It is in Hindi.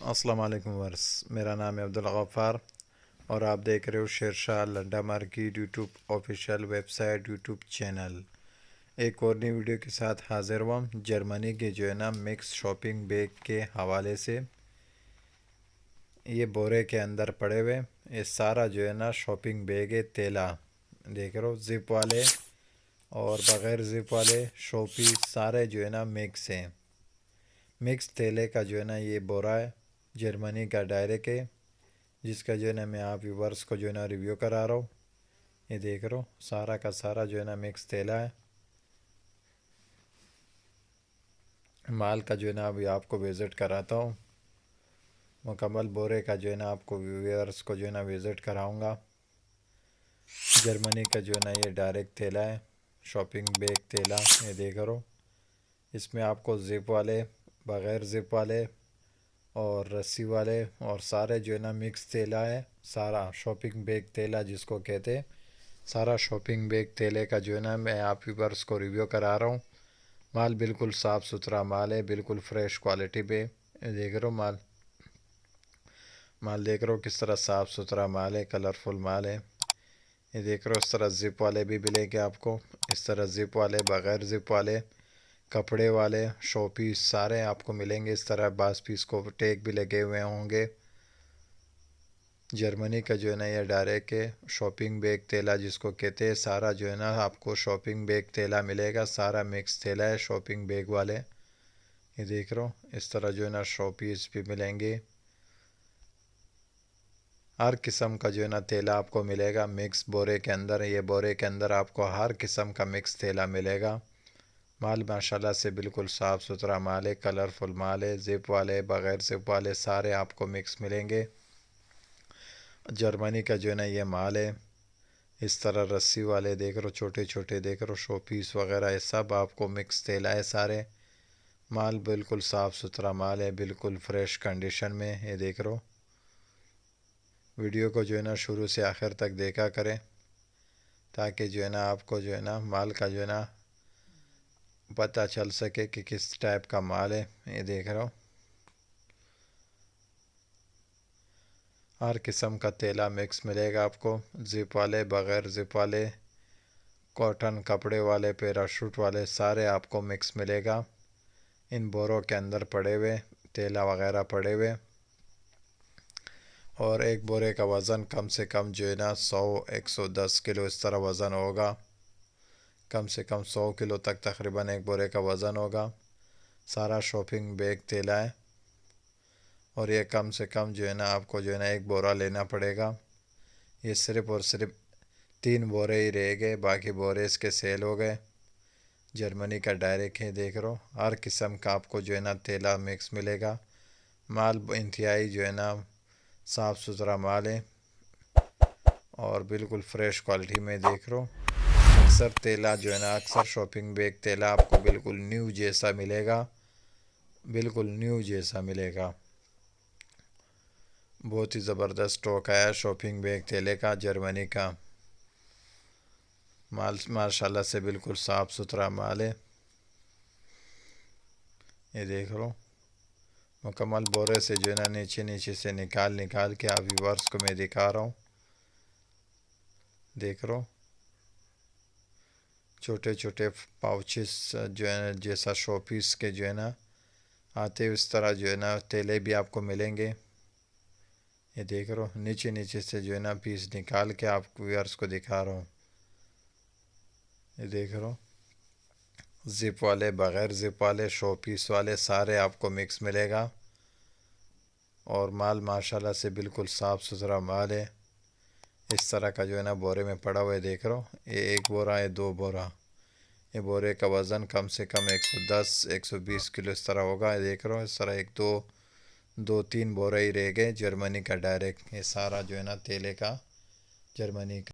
अस्सलाम वालेकुम वर्स, मेरा नाम है अब्दुल गफ़ार और आप देख रहे हो Shershah Ladda market YouTube official website YouTube channel. एक और नई वीडियो के साथ हाज़िर हुआ जर्मनी के जो है ना मिक्स शॉपिंग बैग के हवाले से। ये बोरे के अंदर पड़े हुए ये सारा जो है ना शॉपिंग बैग है तेला, देख रहे हो, ज़िप वाले और बग़ैर ज़िप वाले शॉपीस सारे जो है ना मिक्स हैं। मिक्स तेले का जो है ना ये बोरा है, जर्मनी का डायरेक्ट है, जिसका जो है ना मैं आप व्यूवर्स को जो है ना रिव्यू करा रहा हूँ। ये देख रहे हो सारा का सारा जो है ना मिक्स तेला है। माल का जो है ना अभी आपको विज़िट कराता हूँ, मुकम्मल बोरे का जो है ना आपको व्यूवर्स को जो है ना विज़िट कराऊँगा। जर्मनी का जो है ना ये डायरेक्ट तेला है, शॉपिंग बैग तेला। ये देख रहे हो इसमें आपको ज़िप वाले, बग़ैर ज़िप वाले और रस्सी वाले और सारे जो है ना मिक्स तेला है। सारा शॉपिंग बैग तेला जिसको कहते हैं, सारा शॉपिंग बैग तेले का जो है ना मैं आप व्यूअर्स को रिव्यू करा रहा हूँ। माल बिल्कुल साफ़ सुथरा माल है, बिल्कुल फ्रेश क्वालिटी पे। देख रहे हो माल देख रहे हो किस तरह साफ़ सुथरा माल है, कलरफुल माल है। ये देख रहे हो इस तरह ज़िप वाले भी मिलेंगे आपको, इस तरह ज़िप वाले, बग़ैर ज़िप वाले, कपड़े वाले, शो पीस सारे आपको मिलेंगे। इस तरह 22 पीस को टैग भी लगे हुए होंगे। जर्मनी का जो है ना ये डायरेक्ट है शॉपिंग बैग तेला जिसको कहते हैं। सारा जो है ना आपको शॉपिंग बैग तेला मिलेगा, सारा मिक्स तेला है शॉपिंग बैग वाले। ये देख रहे हो इस तरह जो है ना शो पीस भी मिलेंगे। हर किस्म का जो है ना तेला आपको मिलेगा मिक्स बोरे के अंदर। ये बोरे के अंदर आपको हर किस्म का मिक्स तेला मिलेगा। माल माशाल्लाह से बिल्कुल साफ़ सुथरा माल है, कलरफुल माल है। ज़िप वाले, बग़ैर ज़िप वाले सारे आपको मिक्स मिलेंगे। जर्मनी का जो है ना ये माल है। इस तरह रस्सी वाले देख रहे हो, छोटे छोटे देख रहे हो, शो पीस वगैरह ये सब आपको मिक्स तेला है सारे। माल बिल्कुल साफ़ सुथरा माल है, बिल्कुल फ्रेश कंडीशन में। ये देख रहे हो वीडियो को जो है ना शुरू से आखिर तक देखा करें, ताकि जो है ना आपको जो है ना माल का जो है ना पता चल सके कि किस टाइप का माल है। ये देख रहा हूँ हर किस्म का तेला मिक्स मिलेगा आपको, ज़िप वाले, बग़ैर ज़िप वाले, कॉटन कपड़े वाले, पैराशूट वाले सारे आपको मिक्स मिलेगा। इन बोरों के अंदर पड़े हुए तेला वगैरह पड़े हुए। और एक बोरे का वज़न कम से कम जो है ना 100-110 किलो इस तरह वज़न होगा। कम से कम 100 किलो तक तकरीबन एक बोरे का वज़न होगा। सारा शॉपिंग बैग तेला है और ये कम से कम जो है ना आपको जो है ना एक बोरा लेना पड़ेगा। ये सिर्फ़ और सिर्फ 3 बोरे ही रह गए, बाकी बोरे इसके सेल हो गए। जर्मनी का डायरेक्ट है, देख रहे हो हर किस्म का आपको जो है ना तेला मिक्स मिलेगा। माल इंतहाई जो है ना साफ़ सुथरा माल है और बिल्कुल फ्रेश क्वालिटी में। देख रहे हो अक्सर तेला जो है ना, अक्सर शॉपिंग बैग तेला आपको बिल्कुल न्यू जैसा मिलेगा, बिल्कुल न्यू जैसा मिलेगा। बहुत ही ज़बरदस्त स्टॉक आया शॉपिंग बैग तेले का जर्मनी का। माल माशाल्लाह से बिल्कुल साफ़ सुथरा माल है। ये देख लो मुकम्मल बोरे से जो है ना नीचे नीचे से निकाल के आप व्यूअर्स को मैं दिखा रहा हूँ। देख रहे हो छोटे छोटे पाउचेस जो है ना जैसा शो पीस के जो है ना आते उस तरह जो है ना तेले भी आपको मिलेंगे। ये देख रहे हो नीचे नीचे से जो है ना पीस निकाल के आप व्यूअर्स को दिखा रहा हूँ। ये देख रहे हो ज़िप वाले, बग़ैर ज़िप वाले, शो पीस वाले सारे आपको मिक्स मिलेगा। और माल माशाल्लाह से बिल्कुल साफ़ सुथरा माल है। इस तरह का जो है ना बोरे में पड़ा हुआ है, देख रहे हो ये एक बोरा है, 2 बोरा। ये बोरे का वज़न कम से कम 110-120 किलो इस तरह होगा। ये देख रहे हो इस तरह 1-2-3 बोरे ही रह गए जर्मनी का डायरेक्ट। ये सारा जो है ना तेले का जर्मनी का।